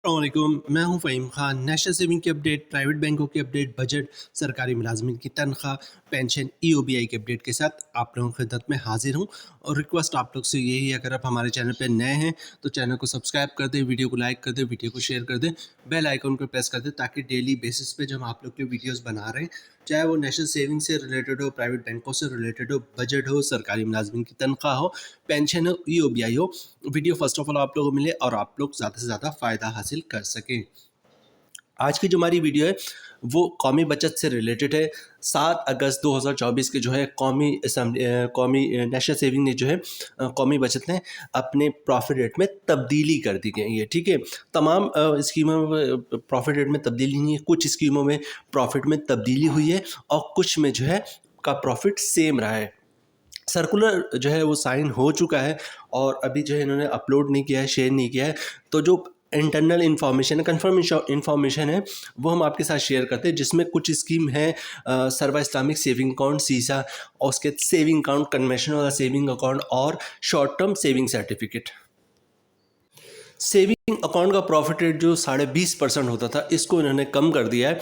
अस्सलामुअलैकुम, मैं हूं फ़हीम खान। नेशनल सेविंग की अपडेट, प्राइवेट बैंकों की अपडेट, बजट, सरकारी मुलाजमिन की तनख्वाह, पेंशन, ईओबीआई की अपडेट के साथ आप लोगों की खिदमत में हाजिर हूं। और रिक्वेस्ट आप लोग से यही है, अगर आप हमारे चैनल पर नए हैं तो चैनल को सब्सक्राइब कर दें, वीडियो को लाइक कर दें, वीडियो को शेयर कर दें, बेल आइकन को प्रेस कर दें ताकि डेली बेसिस पे जब हम आप लोग के वीडियोज़ बना रहे हैं, चाहे वो नेशनल सेविंग से रिलेटेड हो, प्राइवेट बैंकों से रिलेटेड हो, बजट हो, सरकारी मुलाजमिन की तनख्वाह हो, पेंशन हो, ईओबीआई हो, वीडियो फर्स्ट ऑफ ऑल आप लोगों को मिले और आप लोग ज़्यादा से ज़्यादा फ़ायदा हासिल कर सकें। आज की जो हमारी वीडियो है वो कौमी बचत से रिलेटेड है। 7 अगस्त 2024 के जो है कौमी नेशनल सेविंग ने जो है कौमी बचत ने अपने प्रॉफिट रेट में तब्दीली कर दी गई है। ठीक है, तमाम स्कीमों में प्रॉफिट रेट में तब्दीली नहीं है, कुछ स्कीमों में प्रॉफिट में तब्दीली हुई है और कुछ में जो है का प्रॉफिट सेम रहा है। सर्कुलर जो है वो साइन हो चुका है और अभी जो है इन्होंने अपलोड नहीं किया है, शेयर नहीं किया है। तो जो इंटरनल इन्फॉर्मेशन है, कन्फर्म इन्फॉर्मेशन है, वो हम आपके साथ शेयर करते हैं, जिसमें कुछ स्कीम है सर्वा इस्लामिक सेविंग अकाउंट सीसा, और उसके सेविंग अकाउंट, कन्वेंशनल वाला सेविंग अकाउंट और short term saving certificate. Saving account का प्रॉफिट रेट जो 20.5% होता था, इसको इन्होंने कम कर दिया है।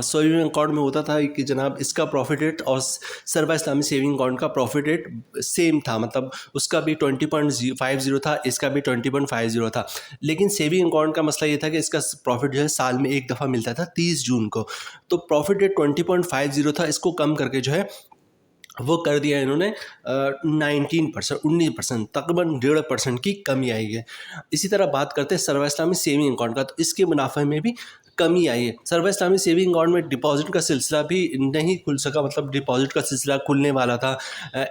सेविंग अकाउंट में होता था कि जनाब इसका प्रॉफिट रेट और सर्वा इस्लामी सेविंग अकाउंट का प्रॉफिट रेट सेम था, मतलब उसका भी 20.50 था, इसका भी 20.50 था। लेकिन सेविंग अकाउंट का मसला ये था कि इसका प्रॉफिट जो है साल में एक दफ़ा मिलता था 30 जून को। तो प्रॉफिट रेट 20.50 था, इसको कम करके जो है वो कर दिया इन्होंने 19%, 19%, तकरीबन 1.5% की कमी आई है। इसी तरह बात करते हैं सर्वा इस्लामी सेविंग अकाउंट का, तो इसके मुनाफे में भी कमी आई है। सर्वा इस्लामी सेविंग अकाउंट में डिपॉजिट का सिलसिला भी नहीं खुल सका, मतलब डिपॉजिट का सिलसिला खुलने वाला था।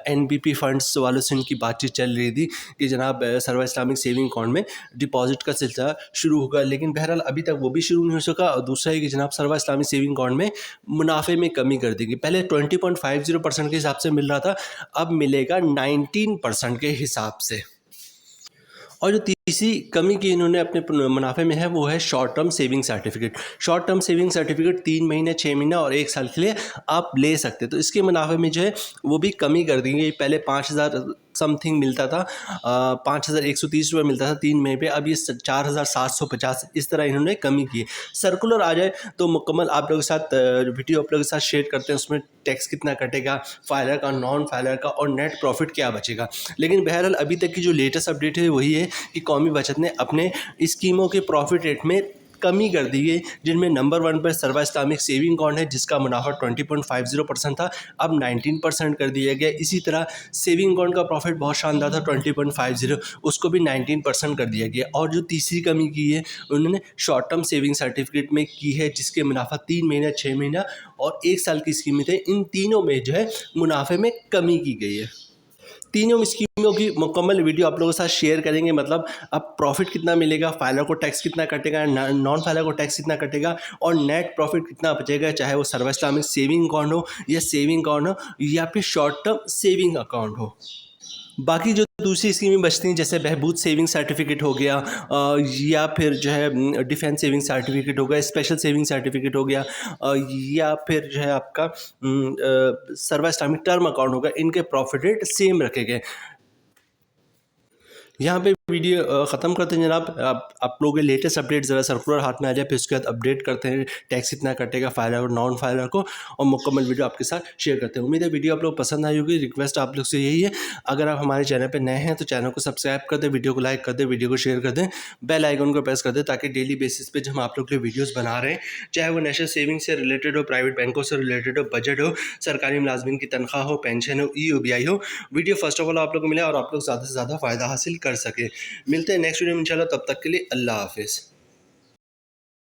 एनबीपी फंड्स वालों से इनकी बातचीत चल रही थी कि जनाब सर्वा इस्लामिक सेविंग अकाउंट में डिपॉजिट का सिलसिला शुरू होगा, लेकिन बहरहाल अभी तक वो भी शुरू नहीं हो सका। और दूसरा है कि जनाब सर्वा इस्लामी सेविंग अकाउंट में मुनाफे में कमी कर दी गई। पहले 20.50% के हिसाब से मिल रहा था, अब मिलेगा 19% के हिसाब से। और जो तीसरी कमी की इन्होंने अपने मुनाफे में है वो है short term saving certificate. Short term saving certificate 3 महीने, 6 महीने और 1 साल के लिए आप ले सकते, तो इसके मुनाफे में जो है वो भी कमी कर दी गई। पहले 5,000 समथिंग मिलता था, 5,130 रुपये मिलता था 3 महीने पे, अब ये 4,750, इस तरह इन्होंने कमी की है। सर्कुलर आ जाए तो मुकम्मल आप लोगों के साथ वीडियो आप लोगों के साथ शेयर करते हैं, उसमें टैक्स कितना कटेगा, फाइलर का, नॉन फाइलर का, और नेट प्रॉफिट क्या बचेगा। लेकिन बहरहाल अभी तक की जो लेटेस्ट अपडेट है वही है कि कौमी बचत ने अपने स्कीमों के प्रॉफिट रेट में कमी कर दी है, जिनमें नंबर 1 पर सर्वा इस्लामिक सेविंग अकाउंट है, जिसका मुनाफा 20.50% था, अब 19% कर दिया गया। इसी तरह सेविंग अकाउंट का प्रॉफिट बहुत शानदार था 20.50, उसको भी 19% कर दिया गया। और जो तीसरी कमी की है उन्होंने शॉर्ट टर्म सेविंग सर्टिफिकेट में की है, जिसके मुनाफा 3 महीना, 6 महीना और 1 साल की स्कीमें थे। इन तीनों में जो है मुनाफे में कमी की गई है। तीनों स्कीमों की मुकम्मल वीडियो आप लोगों के साथ शेयर करेंगे, मतलब अब प्रॉफिट कितना मिलेगा, फाइलर को टैक्स कितना कटेगा, नॉन फाइलर को टैक्स कितना कटेगा, और नेट प्रॉफिट कितना बचेगा, चाहे वो सर्वा इस्लामिक सेविंग अकाउंट हो या सेविंग अकाउंट हो या फिर शॉर्ट टर्म सेविंग अकाउंट हो। बाकी जो दूसरी स्कीमें बचती हैं, जैसे बहबूद सेविंग सर्टिफिकेट हो गया, या फिर जो है डिफेंस सेविंग सर्टिफिकेट हो गया, स्पेशल सेविंग सर्टिफिकेट हो गया, या फिर जो है आपका सर्वा इस्लामिक टर्म अकाउंट होगा, इनके प्रॉफिट रेट सेम रखे गए। यहाँ पे वीडियो ख़त्म करते हैं जनाब। आप लोगों के लेटेस्ट अपडेट ज़रा सर्कुलर हाथ में आ जाए, फिर उसके बाद अपडेट करते हैं टैक्स कितना कटेगा फाइलर और नॉन फाइलर को, और मुकम्मल वीडियो आपके साथ शेयर करते हैं। उम्मीद है वीडियो आप लोग पसंद आई होगी। रिक्वेस्ट आप लोग से यही है, अगर आप हमारे चैनल पर नए हैं तो चैनल को सब्सक्राइब कर दें, वीडियो को लाइक कर दें, वीडियो को शेयर कर दें, बेल आइकन को प्रेस कर दें, ताकि डेली बेसिस पे जो हम आप लोग के वीडियोज़ बना रहे हैं, चाहे वो नेशनल सेविंग से रिलेटेड हो, प्राइवेट बैंकों से रिलेटेड हो, बजट हो, सरकारी मुलाजमिन की तनख्वाह हो, पेंशन हो, ईओबीआई हो, वीडियो फर्स्ट ऑफ ऑल आप लोग को मिले और आप लोग ज़्यादा से ज़्यादा फ़ायदा हासिल कर सकें। मिलते हैं नेक्स्ट वीडियो में इंशाल्लाह, तब तक के लिए अल्लाह हाफिज़।